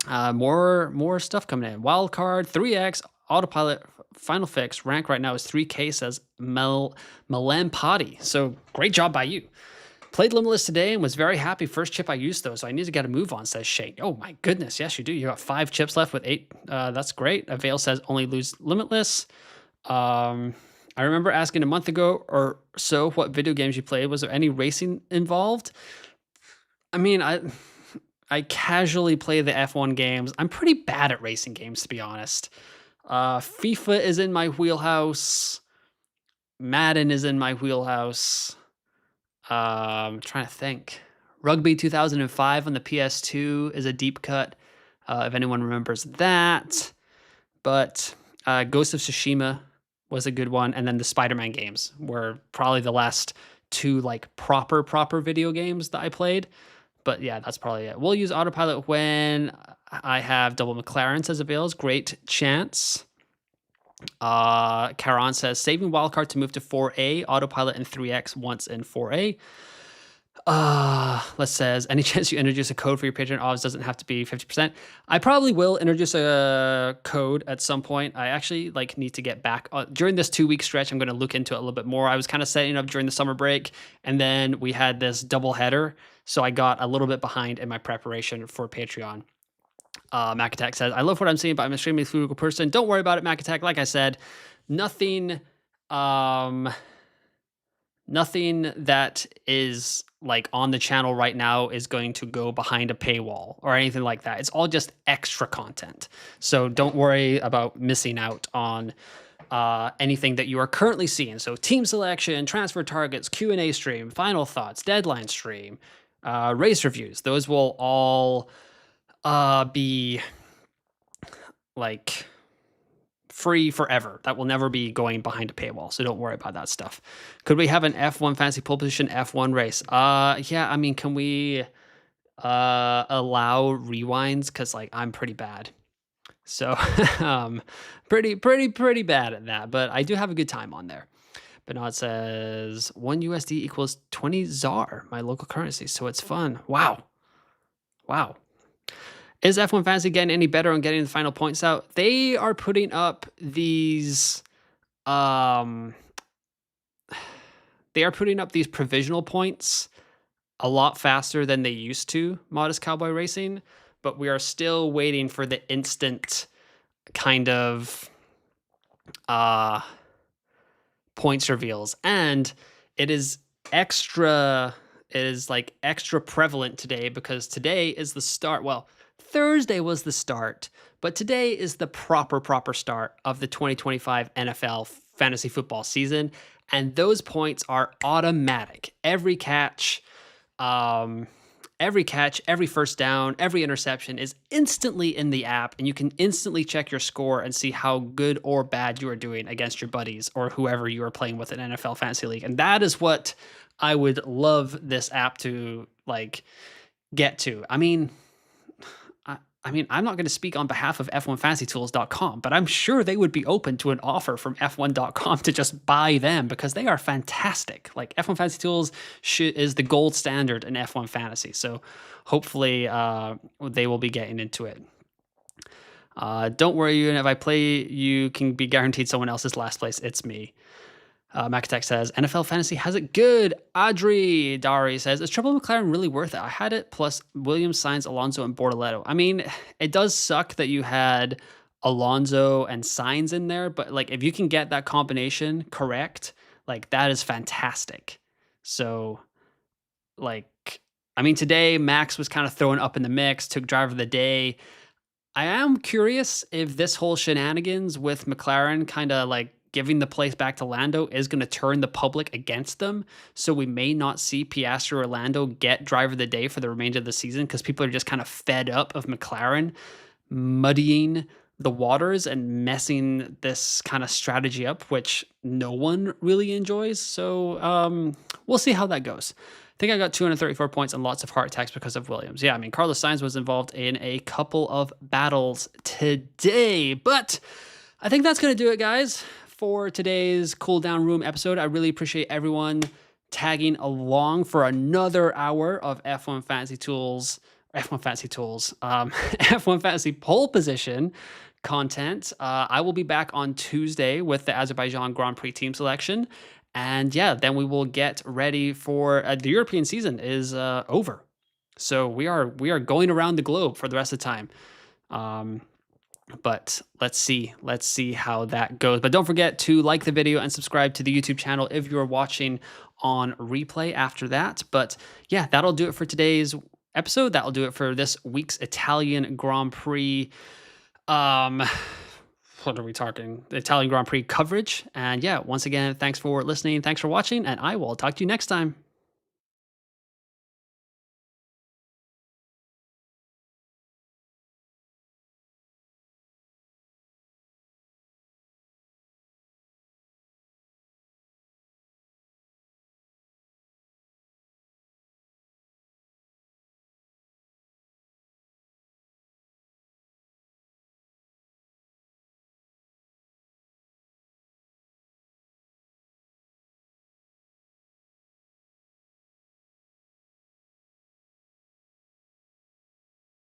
More stuff coming in. Wildcard, 3X, autopilot, Final Fix. Rank right now is 3K, says Melampati. So great job by you. Played Limitless today and was very happy. First chip I used though, so I need to get a move on, says Shane. Oh my goodness, yes you do. You got 5 chips left with 8. That's great. Avail says only lose Limitless. I remember asking a month ago or so what video games you played. Was there any racing involved? I mean, I casually play the F1 games. I'm pretty bad at racing games, to be honest. FIFA is in my wheelhouse. Madden is in my wheelhouse. Trying to think. Rugby 2005 on the PS2 is a deep cut, if anyone remembers that. But Ghost of Tsushima was a good one, and then the Spider-Man games were probably the last two like proper video games that I played. But yeah, that's probably it. We'll use autopilot when I have double McLaren, says Avails. Great chance. Caron says saving wildcard to move to 4A, autopilot in 3X once in 4A. Les says, any chance you introduce a code for your Patreon odds doesn't have to be 50%. I probably will introduce a code at some point. I actually like need to get back during this 2-week stretch. I'm going to look into it a little bit more. I was kind of setting up during the summer break, and then we had this double header, so I got a little bit behind in my preparation for Patreon. Mac Attack says, I love what I'm seeing, but I'm an extremely frugal person. Don't worry about it, Mac Attack. Like I said, nothing that is like on the channel right now is going to go behind a paywall or anything like that. It's all just extra content. So don't worry about missing out on anything that you are currently seeing. So team selection, transfer targets, Q&A stream, final thoughts, deadline stream, race reviews. Those will all be like free forever. That will never be going behind a paywall, so don't worry about that stuff. Could we have an F1 fantasy pole position F1 race? Yeah, I mean, can we allow rewinds? Because like I'm pretty bad, so pretty bad at that. But I do have a good time on there. Bernard says 1 USD equals 20 ZAR, my local currency, so it's fun. Wow. Is F1 Fantasy getting any better on getting the final points out? They are putting up these provisional points a lot faster than they used to, Modest Cowboy Racing, but we are still waiting for the instant kind of points reveals. And it is like extra prevalent today because today is the start. Well, Thursday was the start, but today is the proper start of the 2025 NFL fantasy football season, and those points are automatic. Every catch, every first down, every interception is instantly in the app, and you can instantly check your score and see how good or bad you are doing against your buddies or whoever you are playing with in NFL Fantasy League. And that is what I would love this app to like get to. I mean, I'm not going to speak on behalf of F1FantasyTools.com, but I'm sure they would be open to an offer from F1.com to just buy them because they are fantastic. Like F1 Fantasy Tools is the gold standard in F1 Fantasy. So hopefully they will be getting into it. Don't worry, even if I play, you can be guaranteed someone else's last place. It's me. Macatek says, NFL Fantasy has it good. Adri Dari says, is Triple McLaren really worth it? I had it plus Williams, Sainz, Alonso, and Bortoletto. I mean, it does suck that you had Alonso and Sainz in there, but like if you can get that combination correct, like that is fantastic. So like, I mean, today Max was kind of thrown up in the mix, took driver of the day. I am curious if this whole shenanigans with McLaren kind of like giving the place back to Lando is going to turn the public against them. So we may not see Piastri or Lando get driver of the day for the remainder of the season because people are just kind of fed up of McLaren muddying the waters and messing this kind of strategy up, which no one really enjoys. So we'll see how that goes. I think I got 234 points and lots of heart attacks because of Williams. Yeah, I mean, Carlos Sainz was involved in a couple of battles today, but I think that's going to do it, guys, for today's Cool Down Room episode. I really appreciate everyone tagging along for another hour of F1 Fantasy Tools, F1 Fantasy Pole Position content. I will be back on Tuesday with the Azerbaijan Grand Prix team selection. And yeah, then we will get ready for the European season is over. So we are going around the globe for the rest of the time. But let's see how that goes. But don't forget to like the video and subscribe to the YouTube channel if you're watching on replay after that. But yeah, that'll do it for today's episode. That'll do it for this week's Italian Grand Prix. Um, what are we talking? The Italian Grand Prix coverage. And yeah, once again, thanks for listening. Thanks for watching. And I will talk to you next time.